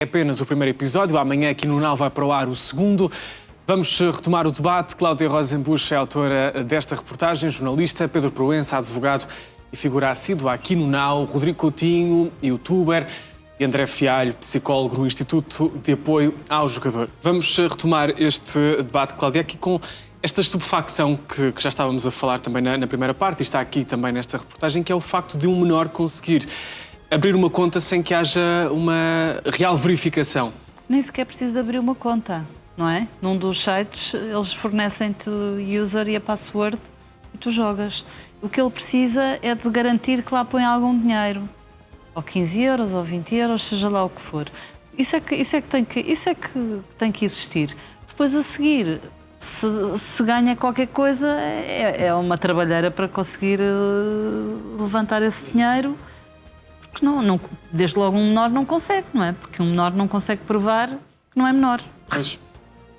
É apenas o primeiro episódio, amanhã aqui no Now vai para o ar o segundo. Vamos retomar o debate. Cláudia Rosenbusch é autora desta reportagem, jornalista, Pedro Proença, advogado e figura assídua aqui no Now, Rodrigo Coutinho, youtuber, e André Fialho, psicólogo no Instituto de Apoio ao Jogador. Vamos retomar este debate, Cláudia, aqui com esta estupefacção que já estávamos a falar também na primeira parte, e está aqui também nesta reportagem, que é o facto de um menor conseguir abrir uma conta sem que haja uma real verificação. Nem sequer precisa de abrir uma conta, não é? Num dos sites, eles fornecem-te o user e a password e tu jogas. O que ele precisa é de garantir que lá põe algum dinheiro. Ou 15 euros, ou 20 euros, seja lá o que for. Isso é que tem que existir. Depois, a seguir, se ganha qualquer coisa, é uma trabalheira para conseguir levantar esse dinheiro. Porque desde logo um menor não consegue, não é? Porque um menor não consegue provar que não é menor. Mas,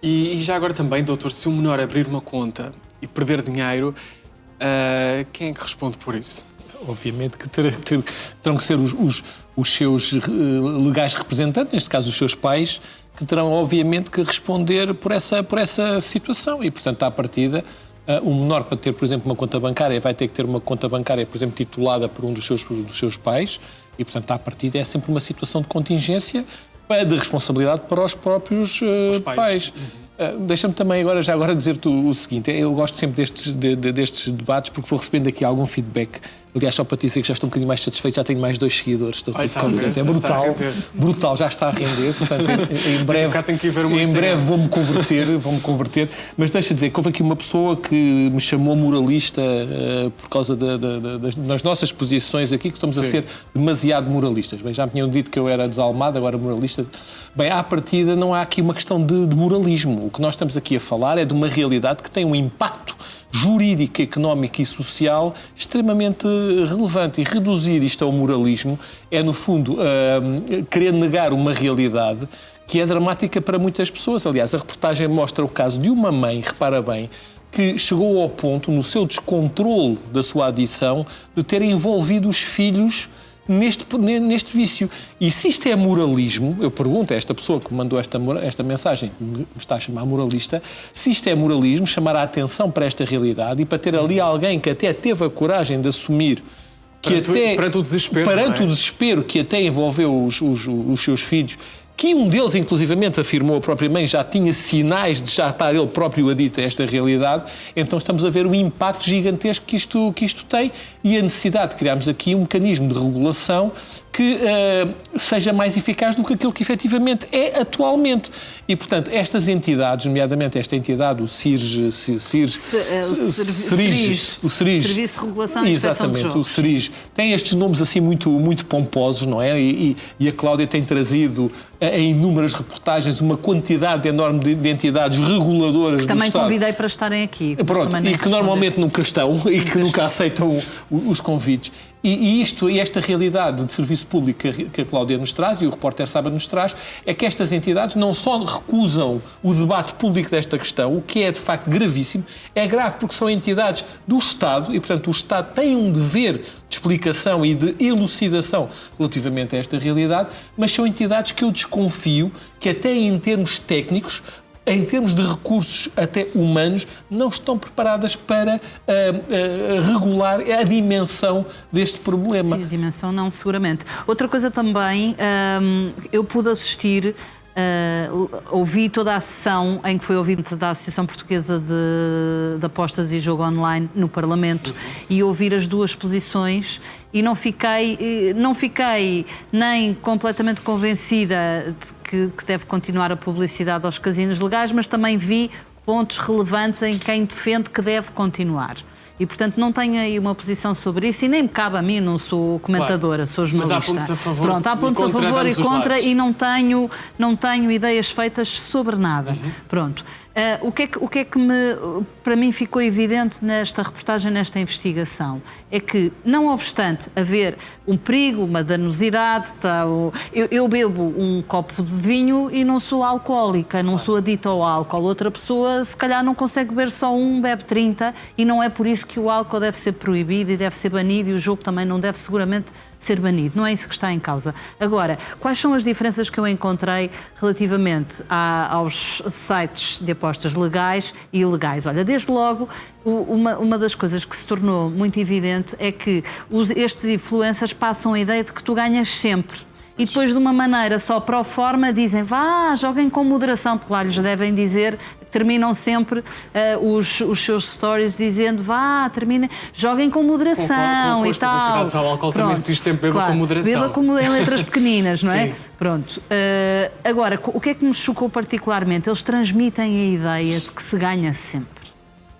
e já agora também, doutor, se um menor abrir uma conta e perder dinheiro, quem é que responde por isso? Obviamente que terão que ser os seus legais representantes, neste caso os seus pais, que terão obviamente que responder por essa situação e, portanto, à partida, um menor para ter, por exemplo, uma conta bancária vai ter que ter uma conta bancária, por exemplo, titulada por um dos seus pais e, portanto, à partida é sempre uma situação de contingência de responsabilidade para os próprios pais. Deixa-me também agora dizer-te o seguinte, eu gosto sempre destes debates porque vou recebendo aqui algum feedback. Aliás, só para te dizer que já estou um bocadinho mais satisfeito, já tenho mais 2 seguidores, estou tudo contente. É brutal, já está a render, portanto, em breve vou-me converter, mas deixa dizer que houve aqui uma pessoa que me chamou moralista por causa das nossas posições aqui, que estamos a ser demasiado moralistas. Bem, já me tinham dito que eu era desalmado, agora moralista. Bem, à partida não há aqui uma questão de moralismo. O que nós estamos aqui a falar é de uma realidade que tem um impacto jurídico, económico e social extremamente relevante. E reduzir isto ao moralismo é, no fundo, querer negar uma realidade que é dramática para muitas pessoas. Aliás, a reportagem mostra o caso de uma mãe, repara bem, que chegou ao ponto, no seu descontrole da sua adição, de ter envolvido os filhos neste vício. E se isto é moralismo, eu pergunto a esta pessoa que me mandou esta mensagem, que me está a chamar moralista, se isto é moralismo, chamar a atenção para esta realidade e para ter ali alguém que até teve a coragem de assumir que perante o desespero, que até envolveu os seus filhos, que um deles, inclusivamente, afirmou a própria mãe, já tinha sinais de já estar ele próprio adito a esta realidade, então estamos a ver o impacto gigantesco que isto tem e a necessidade de criarmos aqui um mecanismo de regulação que seja mais eficaz do que aquilo que efetivamente é atualmente. E, portanto, estas entidades, nomeadamente esta entidade, o CIRG, o Serviço de Regulação e Inspeção de Jogos. Exatamente, o CIRG, tem estes nomes assim muito pomposos, não é? E a Cláudia tem trazido em inúmeras reportagens uma quantidade enorme de entidades reguladoras que também do Estado. Convidei para estarem aqui. Pronto, e que normalmente nunca estão e que nunca aceitam os convites. E esta realidade de serviço público que a Cláudia nos traz, e o repórter Sábado nos traz, é que estas entidades não só recusam o debate público desta questão, o que é de facto gravíssimo, é grave porque são entidades do Estado e, portanto, o Estado tem um dever de explicação e de elucidação relativamente a esta realidade, mas são entidades que eu desconfio que até em termos técnicos, em termos de recursos até humanos, não estão preparadas para regular a dimensão deste problema. Sim, a dimensão não, seguramente. Outra coisa também, eu pude assistir, ouvi toda a sessão em que foi ouvido da Associação Portuguesa de Apostas e Jogo Online no Parlamento e ouvir as duas posições e não fiquei nem completamente convencida de que deve continuar a publicidade aos casinos legais, mas também vi pontos relevantes em quem defende que deve continuar. E, portanto, não tenho aí uma posição sobre isso e nem me cabe a mim, não sou comentadora, sou jornalista. Mas há pontos a favor, pronto, há pontos a favor e contra e não tenho ideias feitas sobre nada. Pronto. O que é que me para mim ficou evidente nesta reportagem, nesta investigação, é que, não obstante haver um perigo, uma danosidade, eu bebo um copo de vinho e não sou alcoólica, não sou adita ao álcool. Outra pessoa, se calhar, não consegue beber só um, bebe 30, e não é por isso que o álcool deve ser proibido e deve ser banido, e o jogo também não deve seguramente ser banido. Não é isso que está em causa. Agora, quais são as diferenças que eu encontrei relativamente aos sites de apostas legais e ilegais? Olha, desde logo, uma das coisas que se tornou muito evidente é que estes influencers passam a ideia de que tu ganhas sempre. E depois, de uma maneira só pro forma, dizem, vá, joguem com moderação, porque lá lhes devem dizer, terminam sempre os seus stories dizendo, vá, terminem, joguem com moderação e tal. Ao álcool também se diz sempre, beba com moderação. Beba em letras pequeninas, não é? Sim. Pronto. Agora, o que é que me chocou particularmente? Eles transmitem a ideia de que se ganha sempre.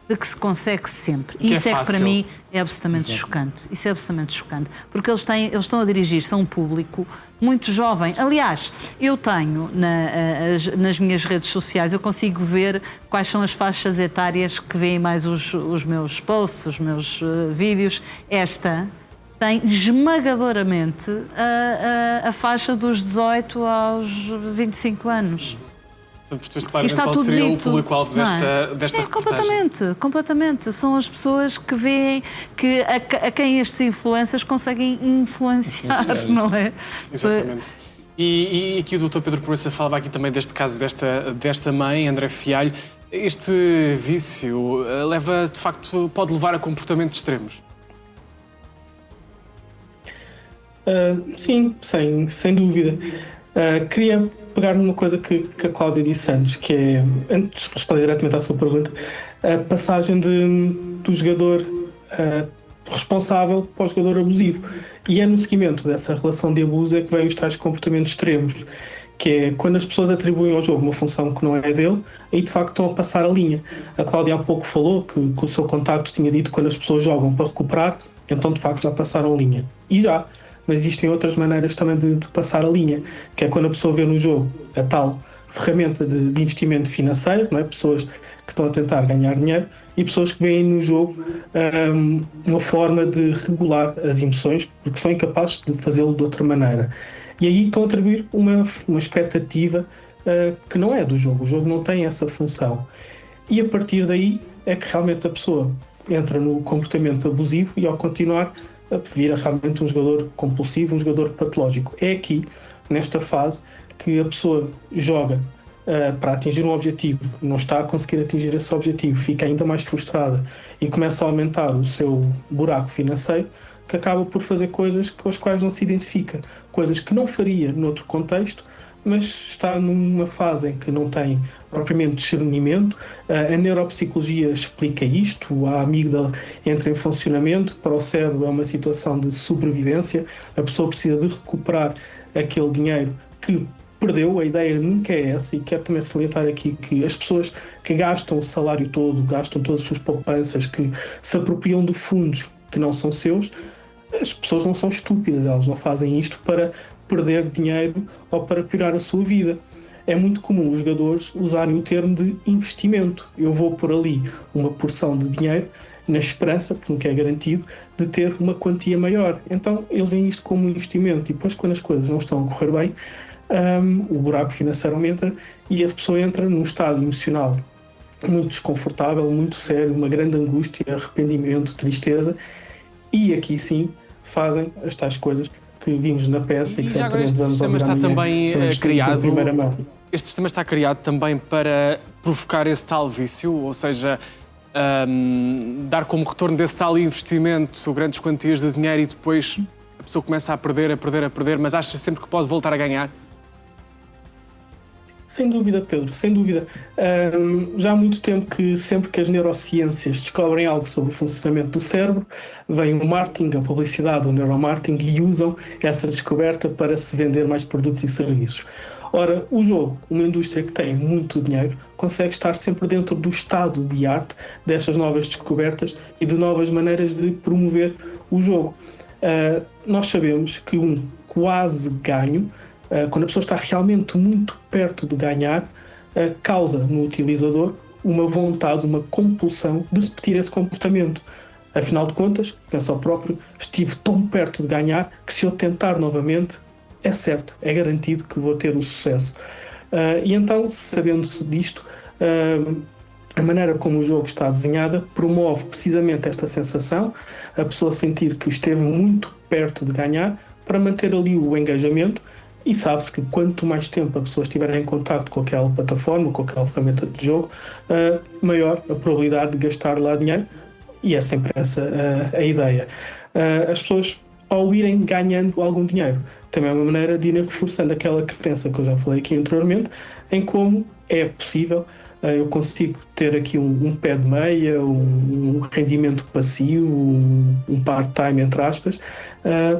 De que se consegue sempre. E isso é que para mim é absolutamente chocante. Isso é absolutamente chocante. Porque eles estão a dirigir-se a um público muito jovem. Aliás, eu tenho nas minhas redes sociais, eu consigo ver quais são as faixas etárias que veem mais os meus posts, os meus vídeos. Esta tem esmagadoramente a faixa dos 18 aos 25 anos. Claramente qual seria o público-alvo desta reportagem. Completamente. São as pessoas que veem que a quem estes influencers conseguem influenciar, não é? Exatamente. E aqui o Dr. Pedro Proença falava aqui também deste caso desta mãe, André Fialho. Este vício de facto, pode levar a comportamentos extremos? Sim, sem dúvida. Queria pegar numa coisa que a Cláudia disse antes, que é, antes de responder diretamente à sua pergunta, a passagem do jogador responsável para o jogador abusivo. E é no seguimento dessa relação de abuso é que vêm os tais comportamentos extremos, que é quando as pessoas atribuem ao jogo uma função que não é dele, aí de facto estão a passar a linha. A Cláudia há pouco falou que o seu contacto tinha dito que quando as pessoas jogam para recuperar, então de facto já passaram a linha. E já. Mas existem outras maneiras também de passar a linha, que é quando a pessoa vê no jogo a tal ferramenta de investimento financeiro, não é? Pessoas que estão a tentar ganhar dinheiro e pessoas que veem no jogo uma forma de regular as emoções, porque são incapazes de fazê-lo de outra maneira. E aí estão a atribuir uma expectativa que não é do jogo. O jogo não tem essa função. E a partir daí é que realmente a pessoa entra no comportamento abusivo e, ao continuar, vira realmente um jogador compulsivo, um jogador patológico. É aqui, nesta fase, que a pessoa joga para atingir um objetivo, não está a conseguir atingir esse objetivo, fica ainda mais frustrada e começa a aumentar o seu buraco financeiro, que acaba por fazer coisas com as quais não se identifica, coisas que não faria noutro contexto, mas está numa fase em que não tem propriamente discernimento. A neuropsicologia explica isto, a amígdala entra em funcionamento, para o cérebro é uma situação de sobrevivência, a pessoa precisa de recuperar aquele dinheiro que perdeu, a ideia nunca é essa, e quero também salientar aqui que as pessoas que gastam o salário todo, gastam todas as suas poupanças, que se apropriam de fundos que não são seus, as pessoas não são estúpidas, elas não fazem isto para perder dinheiro ou para piorar a sua vida. É muito comum os jogadores usarem o termo de investimento. Eu vou pôr ali uma porção de dinheiro na esperança, porque nunca é garantido, de ter uma quantia maior. Então eles veem isto como um investimento e depois, quando as coisas não estão a correr bem, o buraco financeiro aumenta e a pessoa entra num estado emocional muito desconfortável, muito sério, uma grande angústia, arrependimento, tristeza, e aqui sim fazem as tais coisas que vimos na peça e que certamente vamos ouvir amanhã. Este sistema está criado também para provocar esse tal vício, ou seja, dar como retorno desse tal investimento grandes quantias de dinheiro e depois a pessoa começa a perder, mas acha sempre que pode voltar a ganhar? Sem dúvida, Pedro, sem dúvida. Já há muito tempo que sempre que as neurociências descobrem algo sobre o funcionamento do cérebro, vem o marketing, a publicidade, o neuromarketing e usam essa descoberta para se vender mais produtos e serviços. Ora, o jogo, uma indústria que tem muito dinheiro, consegue estar sempre dentro do estado de arte destas novas descobertas e de novas maneiras de promover o jogo. Nós sabemos que um quase ganho, quando a pessoa está realmente muito perto de ganhar, causa no utilizador uma vontade, uma compulsão de repetir esse comportamento. Afinal de contas, penso ao próprio, estive tão perto de ganhar que se eu tentar novamente, é certo, é garantido que vou ter o sucesso. E então, sabendo-se disto, a maneira como o jogo está desenhada promove precisamente esta sensação, a pessoa sentir que esteve muito perto de ganhar, para manter ali o engajamento, e sabe-se que quanto mais tempo a pessoa estiver em contato com aquela plataforma, com aquela ferramenta de jogo, maior a probabilidade de gastar lá dinheiro, e é sempre essa a ideia. As pessoas, ao irem ganhando algum dinheiro, também é uma maneira de irem reforçando aquela crença que eu já falei aqui anteriormente, em como é possível, eu consigo ter aqui um pé de meia, um rendimento passivo, um part-time, entre aspas,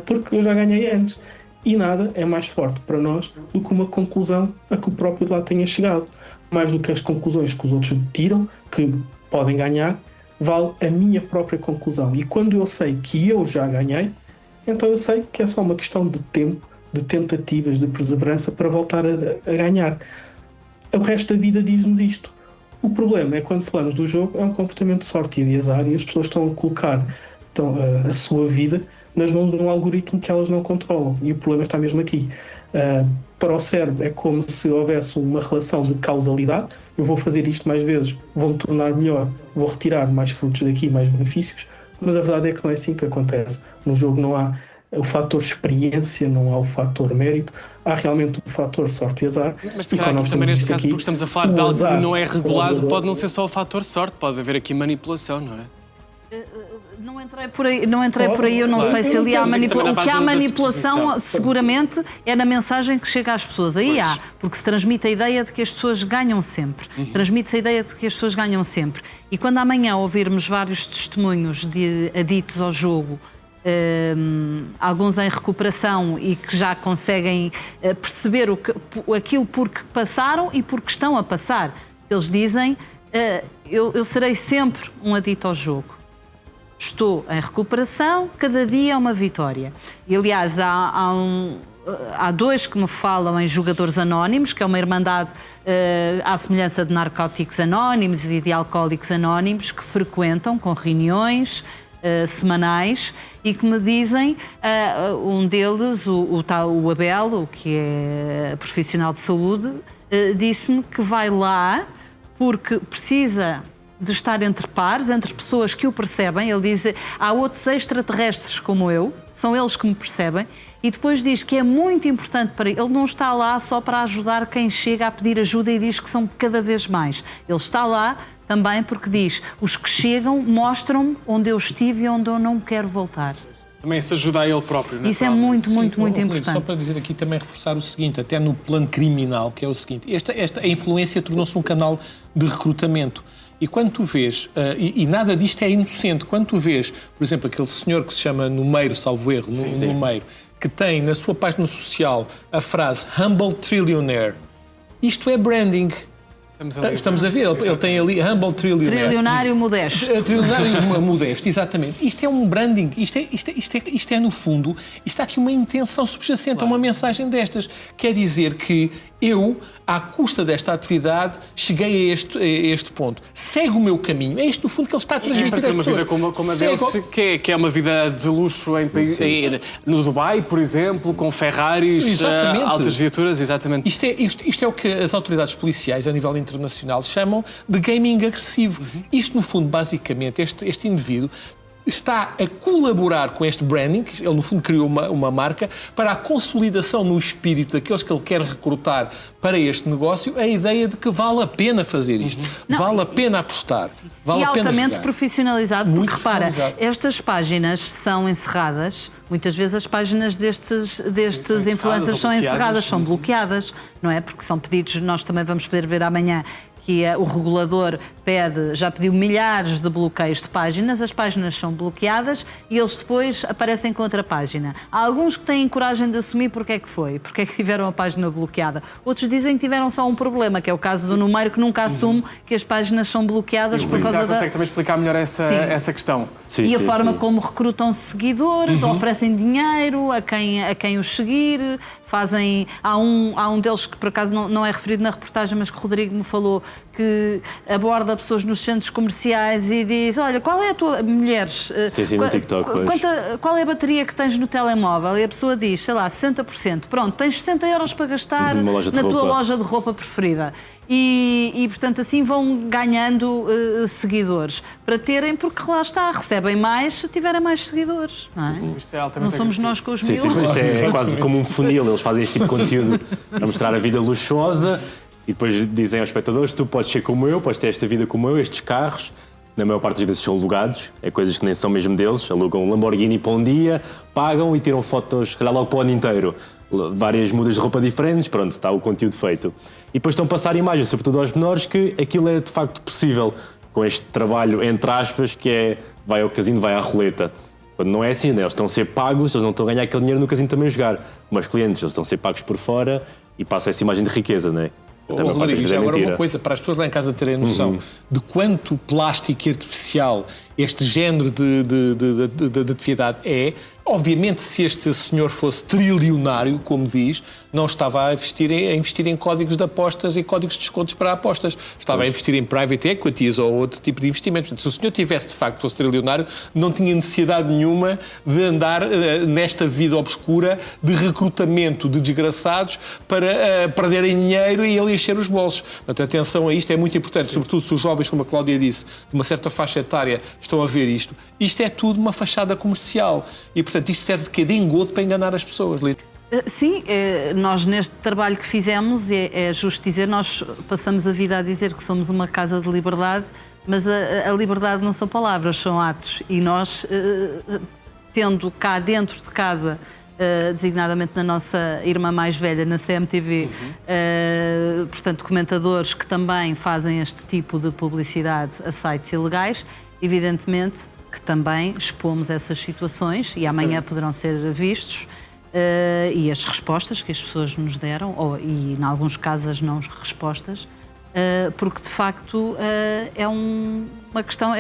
porque eu já ganhei antes. E nada é mais forte para nós do que uma conclusão a que o próprio de lá tenha chegado. Mais do que as conclusões que os outros tiram, que podem ganhar, vale a minha própria conclusão. E quando eu sei que eu já ganhei, então eu sei que é só uma questão de tempo, de tentativas, de perseverança para voltar a ganhar. O resto da vida diz-nos isto. O problema é quando falamos do jogo, é um comportamento de sorte e de azar, e as pessoas estão a colocar a sua vida nas mãos de um algoritmo que elas não controlam. E o problema está mesmo aqui. Para o cérebro é como se houvesse uma relação de causalidade. Eu vou fazer isto mais vezes, vou-me tornar melhor, vou retirar mais frutos daqui, mais benefícios. Mas a verdade é que não é assim que acontece. No jogo não há o fator experiência, não há o fator mérito, há realmente o fator sorte e azar. Mas se calhar aqui também neste caso, porque estamos a falar de algo que não é regulado, pode não ser só o fator sorte, pode haver aqui manipulação, não é? Não entrei por aí, eu não sei se ali há manipulação. O que há manipulação, seguramente, é na mensagem que chega às pessoas. Aí há, porque se transmite a ideia de que as pessoas ganham sempre. Transmite-se a ideia de que as pessoas ganham sempre. E quando amanhã ouvirmos vários testemunhos de aditos ao jogo, alguns em recuperação e que já conseguem perceber aquilo por que passaram e por que estão a passar, eles dizem, eu serei sempre um adito ao jogo. Estou em recuperação, cada dia é uma vitória. E, aliás, há dois que me falam em jogadores anónimos, que é uma irmandade à semelhança de narcóticos anónimos e de alcoólicos anónimos, que frequentam com reuniões semanais e que me dizem, um deles, o Abel, que é profissional de saúde, disse-me que vai lá porque precisa de estar entre pares, entre pessoas que o percebem. Ele diz, há outros extraterrestres como eu, são eles que me percebem, e depois diz que é muito importante para ele. Ele não está lá só para ajudar quem chega a pedir ajuda e diz que são cada vez mais. Ele está lá também porque diz, os que chegam mostram-me onde eu estive e onde eu não quero voltar. Também se ajuda a ele próprio, não é? Isso é muito importante. Só para dizer aqui também, reforçar o seguinte, até no plano criminal, que é o seguinte, a influência tornou-se um canal de recrutamento. E quando tu vês, e nada disto é inocente, quando tu vês, por exemplo, aquele senhor que se chama Numeiro, salvo erro, Numeiro, que tem na sua página social a frase Humble Trillionaire, isto é branding. Estamos a ver, ele tem ali Humble Trillionaire. Trilionário modesto. Trilionário modesto, exatamente. Isto é um branding, isto é no fundo, isto há aqui uma intenção subjacente a uma mensagem destas. Quer dizer que eu, à custa desta atividade, cheguei a este ponto. Segue o meu caminho. É isto, no fundo, que ele está a transmitir às pessoas. Uma vida como a deles, que é uma vida de luxo no Dubai, por exemplo, com Ferraris, altas viaturas, exatamente. Isto é o que as autoridades policiais, a nível internacional, chamam de gaming agressivo. Isto, no fundo, basicamente, este indivíduo está a colaborar com este branding, ele no fundo criou uma marca, para a consolidação no espírito daqueles que ele quer recrutar para este negócio, a ideia de que vale a pena fazer isto, vale a pena apostar. Vale e a pena altamente jogar. profissionalizado, porque repara, estas páginas são encerradas, muitas vezes as páginas destes influencers são encerradas, são bloqueadas, não é? Porque são pedidos, nós também vamos poder ver amanhã, que o regulador já pediu milhares de bloqueios de páginas, as páginas são bloqueadas e eles depois aparecem com outra página. Há alguns que têm coragem de assumir porque é que foi, porque é que tiveram a página bloqueada. Outros dizem que tiveram só um problema, que é o caso do Numeiro, que nunca assume que as páginas são bloqueadas por causa consegue também explicar melhor essa questão. Sim, a forma como recrutam seguidores, oferecem oferecem dinheiro a quem os seguir, fazem... Há um deles que por acaso não é referido na reportagem, mas que o Rodrigo me falou, que aborda pessoas nos centros comerciais e diz, olha, qual é a tua... Mulheres, Sim, no TikTok, qual é a bateria que tens no telemóvel? E a pessoa diz, sei lá, 60%. Pronto, tens 60 euros para gastar na tua loja de roupa preferida. E, portanto, assim vão ganhando seguidores para terem, porque lá está, recebem mais se tiverem mais seguidores, não é? Isto é altamente Não somos agressivo. nós com os Sim, miúdos. isto é quase como um funil. Eles fazem este tipo de conteúdo a mostrar a vida luxuosa e depois dizem aos espectadores, tu podes ser como eu, podes ter esta vida como eu, estes carros. Na maior parte das vezes são alugados, é coisas que nem são mesmo deles. Alugam um Lamborghini para um dia, pagam e tiram fotos, se calhar logo para o ano inteiro. Várias mudas de roupa diferentes, pronto, está o conteúdo feito. E depois estão a passar imagens, sobretudo aos menores, que aquilo é de facto possível, com este trabalho, entre aspas, que é vai ao casino, vai à roleta. Quando não é assim, né? Eles estão a ser pagos, eles não estão a ganhar aquele dinheiro no casino também a jogar. Mas os clientes, eles estão a ser pagos por fora e passam essa imagem de riqueza, não é? Rodrigo, já agora uma coisa, para as pessoas lá em casa terem noção de quanto plástico e artificial este género de atividade é. Obviamente, se este senhor fosse trilionário, como diz, não estava a investir em códigos de apostas e códigos de descontos para apostas. Estava a investir em private equities ou outro tipo de investimentos. Portanto, se o senhor tivesse, de facto, fosse trilionário, não tinha necessidade nenhuma de andar nesta vida obscura de recrutamento de desgraçados para perderem dinheiro e ele encher os bolsos. Portanto, atenção a isto, é muito importante, sobretudo se os jovens, como a Cláudia disse, de uma certa faixa etária, estão a ver isto. Isto é tudo uma fachada comercial. E, portanto, isto serve de quê? De engodo para enganar as pessoas. Sim, nós neste trabalho que fizemos, é justo dizer, nós passamos a vida a dizer que somos uma casa de liberdade, mas a liberdade não são palavras, são atos. E nós, tendo cá dentro de casa, designadamente na nossa irmã mais velha, na CMTV, portanto, comentadores que também fazem este tipo de publicidade a sites ilegais, evidentemente que também expomos essas situações e amanhã poderão ser vistos e as respostas que as pessoas nos deram, e em alguns casos as não respostas, porque de facto é uma questão,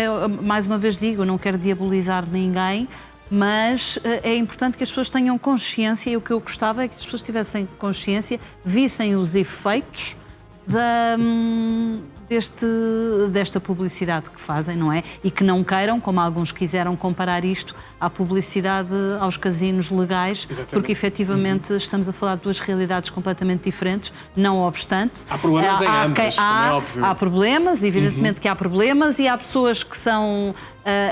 mais uma vez digo, eu não quero diabolizar ninguém, mas é importante que as pessoas tenham consciência, e o que eu gostava é que as pessoas tivessem consciência, vissem os efeitos desta publicidade que fazem, não é? E que não queiram, como alguns quiseram, comparar isto à publicidade aos casinos legais, porque efetivamente estamos a falar de duas realidades completamente diferentes, não obstante. Há problemas em ambas, como é óbvio. Há problemas, evidentemente que há problemas, e há pessoas que são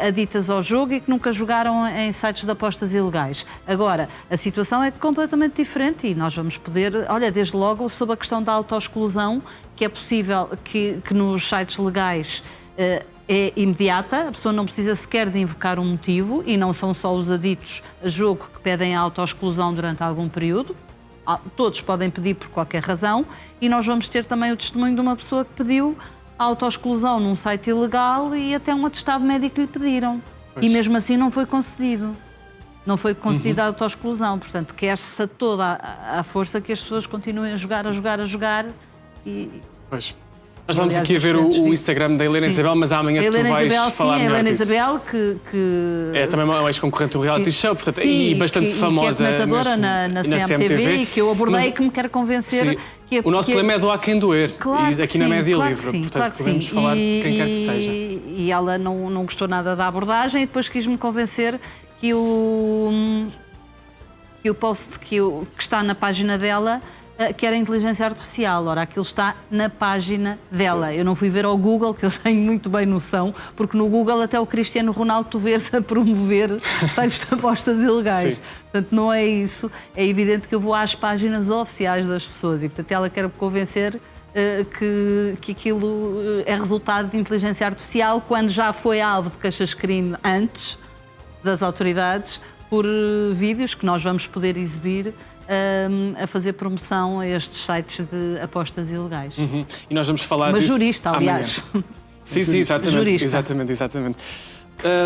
aditas ao jogo e que nunca jogaram em sites de apostas ilegais. Agora, a situação é completamente diferente e nós vamos poder, olha, desde logo sobre a questão da autoexclusão, que é possível que nos sites legais é imediata, a pessoa não precisa sequer de invocar um motivo, e não são só os aditos a jogo que pedem a autoexclusão durante algum período. Todos podem pedir por qualquer razão, e nós vamos ter também o testemunho de uma pessoa que pediu a autoexclusão num site ilegal e até um atestado médico lhe pediram. Pois. E mesmo assim não foi concedido. Não foi concedida a autoexclusão. Portanto, quer-se a toda a força que as pessoas continuem a jogar e... Pois. Nós vamos aqui a ver o Instagram da Helena Isabel, mas amanhã tu vais falar melhor Helena disso. Isabel, que... É também uma ex-concorrente do reality show, portanto, e bastante famosa. E que é comentadora na CMTV e que eu abordei e que me quer convencer... O nosso lema é do Há Quem Doer, claro aqui na Média claro Livre, sim, portanto claro podemos falar de quem quer que seja. E ela não gostou nada da abordagem e depois quis-me convencer que o post que está na página dela que era a inteligência artificial. Ora, aquilo está na página dela. Eu não fui ver ao Google, que eu tenho muito bem noção, porque no Google até o Cristiano Ronaldo tu vês a promover sites de apostas ilegais. Sim. Portanto, não é isso. É evidente que eu vou às páginas oficiais das pessoas e, portanto, ela quer me convencer que aquilo é resultado de inteligência artificial, quando já foi alvo de queixas-crime antes das autoridades, por vídeos que nós vamos poder exibir a fazer promoção a estes sites de apostas ilegais. E nós vamos falar Uma disso jurista, aliás. Sim, exatamente. Jurista. Exatamente.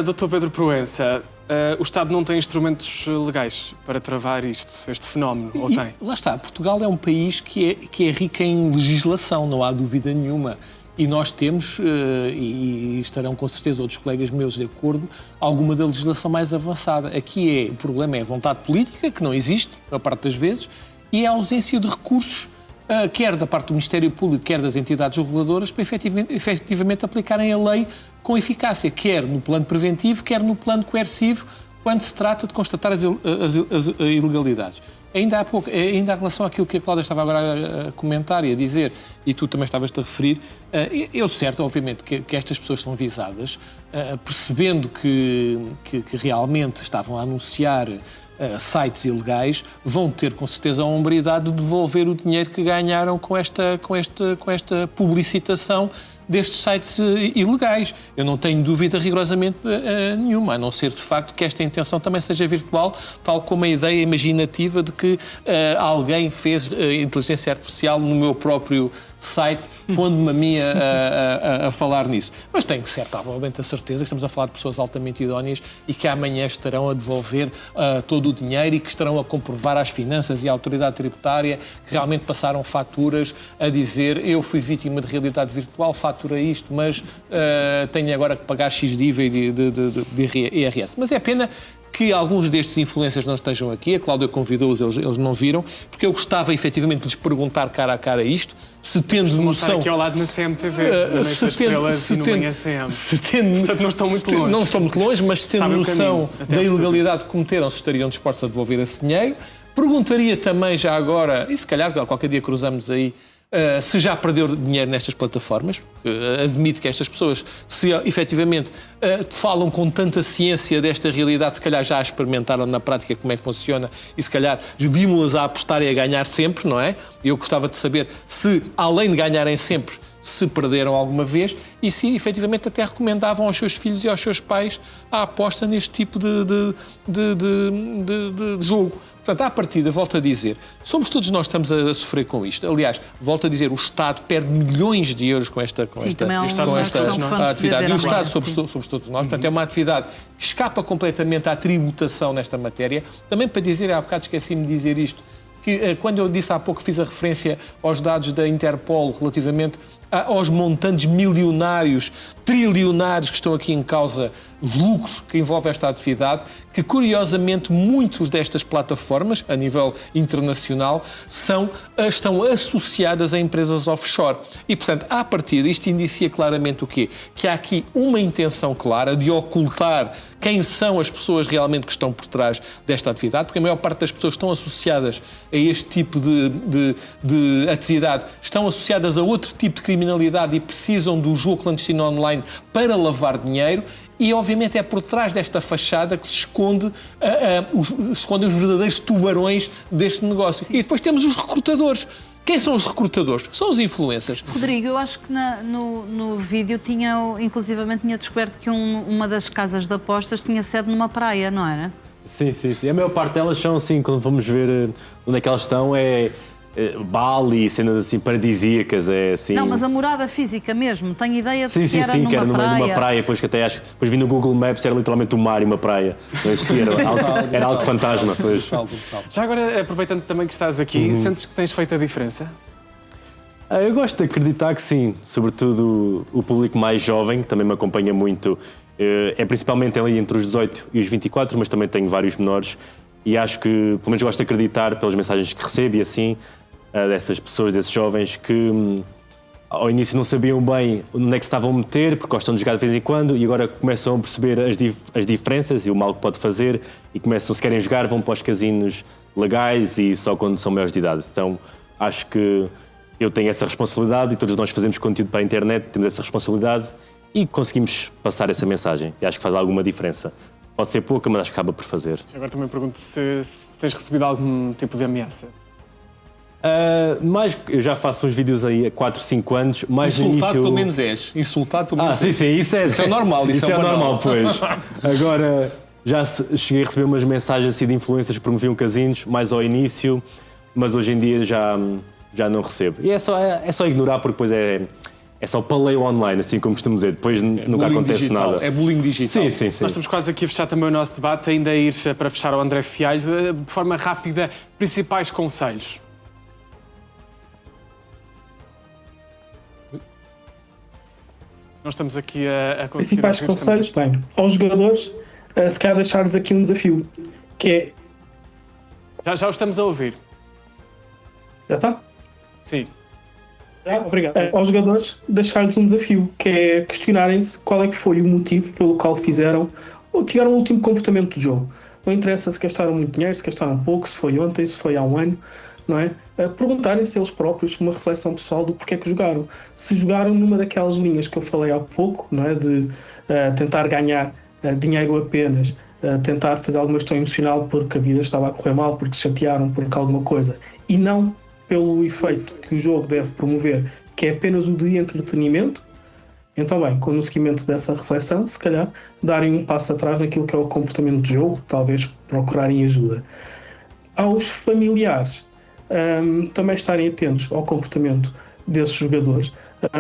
Dr. Pedro Proença, o Estado não tem instrumentos legais para travar este fenómeno, ou tem? Lá está, Portugal é um país que é rico em legislação, não há dúvida nenhuma. E nós temos, e estarão com certeza outros colegas meus de acordo, alguma da legislação mais avançada. Aqui o problema é a vontade política, que não existe, a parte das vezes, e a ausência de recursos, quer da parte do Ministério Público, quer das entidades reguladoras, para efetivamente aplicarem a lei com eficácia, quer no plano preventivo, quer no plano coercivo, quando se trata de constatar as ilegalidades. Ainda há pouco, ainda em relação àquilo que a Cláudia estava agora a comentar e a dizer, e tu também estavas-te a referir, eu certo, obviamente, que estas pessoas são visadas, percebendo que realmente estavam a anunciar sites ilegais, vão ter com certeza a hombridade de devolver o dinheiro que ganharam com esta publicitação destes sites ilegais. Eu não tenho dúvida rigorosamente nenhuma, a não ser de facto que esta intenção também seja virtual, tal como a ideia imaginativa de que alguém fez inteligência artificial no meu próprio site, pondo-me a mim a falar nisso. Mas tenho certamente a certeza que estamos a falar de pessoas altamente idóneas e que amanhã estarão a devolver todo o dinheiro e que estarão a comprovar às finanças e à autoridade tributária que realmente passaram faturas a dizer eu fui vítima de realidade virtual, fatura isto, mas tenho agora que pagar X de IVA e de IRS. Mas é pena que alguns destes influencers não estejam aqui. A Cláudia convidou-os, eles não viram, porque eu gostava efetivamente de lhes perguntar cara a cara isto, se tendo noção... aqui ao lado na CMTV, na Noite das Estrelas e no Manhã CM. Portanto, não estão muito longe. Não estão muito longe, mas tendo noção da ilegalidade que cometeram, se estariam dispostos a devolver esse dinheiro. Perguntaria também já agora, e se calhar qualquer dia cruzamos aí, se já perdeu dinheiro nestas plataformas, porque admito que estas pessoas, se efetivamente falam com tanta ciência desta realidade, se calhar já experimentaram na prática como é que funciona e se calhar vimos-las a apostar e a ganhar sempre, não é? Eu gostava de saber se, além de ganharem sempre, se perderam alguma vez e se efetivamente até recomendavam aos seus filhos e aos seus pais a aposta neste tipo de jogo. Portanto, à partida, volto a dizer, somos todos nós que estamos a sofrer com isto. Aliás, volto a dizer, o Estado perde milhões de euros com esta atividade. E o Estado somos todos nós. Portanto, é uma atividade que escapa completamente à tributação nesta matéria. Também para dizer, há bocado esqueci-me de dizer isto, que quando eu disse há pouco, fiz a referência aos dados da Interpol relativamente aos montantes milionários, trilionários que estão aqui em causa, os lucros que envolve esta atividade, que curiosamente muitas destas plataformas, a nível internacional, estão associadas a empresas offshore. E, portanto, à partida, isto indicia claramente o quê? Que há aqui uma intenção clara de ocultar quem são as pessoas realmente que estão por trás desta atividade, porque a maior parte das pessoas que estão associadas a este tipo de atividade estão associadas a outro tipo de criminalidade e precisam do jogo clandestino online para lavar dinheiro. E, obviamente, é por trás desta fachada que se escondem os verdadeiros tubarões deste negócio. Sim. E depois temos os recrutadores. Quem são os recrutadores? São os influencers. Rodrigo, eu acho que no vídeo inclusivamente tinha descoberto que uma das casas de apostas tinha sede numa praia, não era? Sim. A maior parte delas são assim, quando vamos ver onde é que elas estão, Bali, cenas assim paradisíacas, é assim... Não, mas a morada física mesmo, tenho ideia de que era numa que era praia. Numa praia, depois que até depois vi no Google Maps, era literalmente um mar e uma praia. Era algo fantasma. Pois. Já agora, aproveitando também que estás aqui, sentes que tens feito a diferença? Eu gosto de acreditar que sim, sobretudo o público mais jovem, que também me acompanha muito, é principalmente ali entre os 18 e os 24, mas também tenho vários menores, e acho que, pelo menos gosto de acreditar pelas mensagens que recebo e assim, dessas pessoas, desses jovens que ao início não sabiam bem onde é que se estavam a meter, porque gostam de jogar de vez em quando e agora começam a perceber as diferenças e o mal que pode fazer e começam, se querem jogar, vão para os casinos legais e só quando são maiores de idade. Então acho que eu tenho essa responsabilidade e todos nós fazemos conteúdo para a internet, temos essa responsabilidade e conseguimos passar essa mensagem e acho que faz alguma diferença. Pode ser pouca, mas acho que acaba por fazer. Agora também pergunto se tens recebido algum tipo de ameaça. Mas eu já faço uns vídeos aí há 4, 5 anos. Mais insultado no início... pelo menos és. Insultado pelo menos és. Sim, isso é normal. Isso é normal, pois. Agora, já cheguei a receber umas mensagens assim, de influências que promoviam casinos, mais ao início, mas hoje em dia já não recebo. E é só ignorar, porque depois é só paleio online, assim como costumamos dizer. Depois nunca acontece digital. nada. É bullying digital. Sim. Nós estamos quase aqui a fechar também o nosso debate, ainda a ir para fechar ao André Fialho. De forma rápida, principais conselhos. Nós estamos aqui a conseguir... Principais conselhos, bem, aos jogadores, se calhar deixar-lhes aqui um desafio, que é... Já o estamos a ouvir. Já está? Sim. Obrigado. Aos jogadores, deixar-lhes um desafio, que é questionarem-se qual é que foi o motivo pelo qual fizeram ou tiveram o último comportamento do jogo. Não interessa se gastaram muito dinheiro, se gastaram pouco, se foi ontem, se foi há um ano, não é? Perguntarem-se eles próprios uma reflexão pessoal do porquê que jogaram. Se jogaram numa daquelas linhas que eu falei há pouco, não é? De tentar ganhar dinheiro apenas, tentar fazer alguma questão emocional porque a vida estava a correr mal, porque se chatearam, porque alguma coisa, e não pelo efeito que o jogo deve promover, que é apenas o de entretenimento. Então, bem, com o seguimento dessa reflexão, se calhar darem um passo atrás naquilo que é o comportamento de jogo, talvez procurarem ajuda. Aos familiares, também estarem atentos ao comportamento desses jogadores,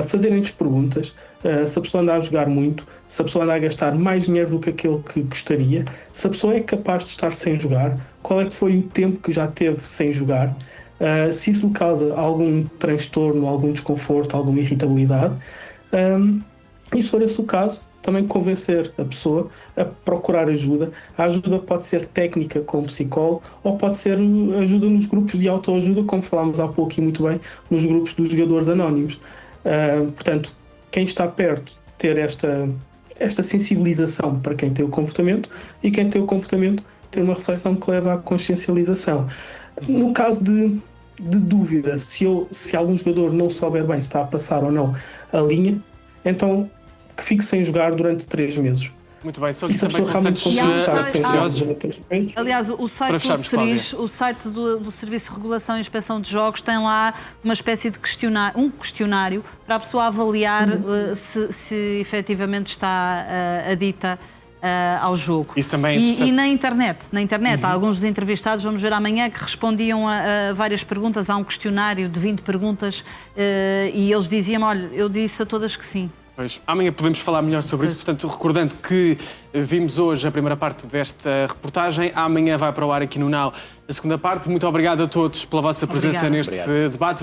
fazerem-lhes perguntas, se a pessoa anda a jogar muito, se a pessoa anda a gastar mais dinheiro do que aquele que gostaria, se a pessoa é capaz de estar sem jogar, qual é que foi o tempo que já teve sem jogar, se isso lhe causa algum transtorno, algum desconforto, alguma irritabilidade. E se for esse o caso, também convencer a pessoa a procurar ajuda. A ajuda pode ser técnica com um psicólogo ou pode ser ajuda nos grupos de autoajuda, como falámos há pouco e muito bem, nos grupos dos jogadores anónimos. Portanto, quem está perto ter esta sensibilização para quem tem o comportamento e quem tem o comportamento ter uma reflexão que leva à consciencialização. No caso de dúvida, se algum jogador não souber bem se está a passar ou não a linha, então que fique sem jogar durante 3 meses. Muito bem, só E que se a também pessoa realmente conselhos conseguir estar sem jogar preciosos. durante 3 meses... Aliás, o site Para do fecharmos, SERIS, o site do Serviço de Regulação e Inspeção de Jogos, tem lá uma espécie de questionário para a pessoa avaliar se efetivamente está adita ao jogo. Isso também é e interessante. na internet há alguns dos entrevistados, vamos ver amanhã, que respondiam a várias perguntas. Há um questionário de 20 perguntas e eles diziam, olha, eu disse a todas que sim. Pois, amanhã podemos falar melhor sobre isso, portanto, recordando que vimos hoje a primeira parte desta reportagem, amanhã vai para o ar aqui no Now a segunda parte. Muito obrigado a todos pela vossa presença Obrigada. neste debate.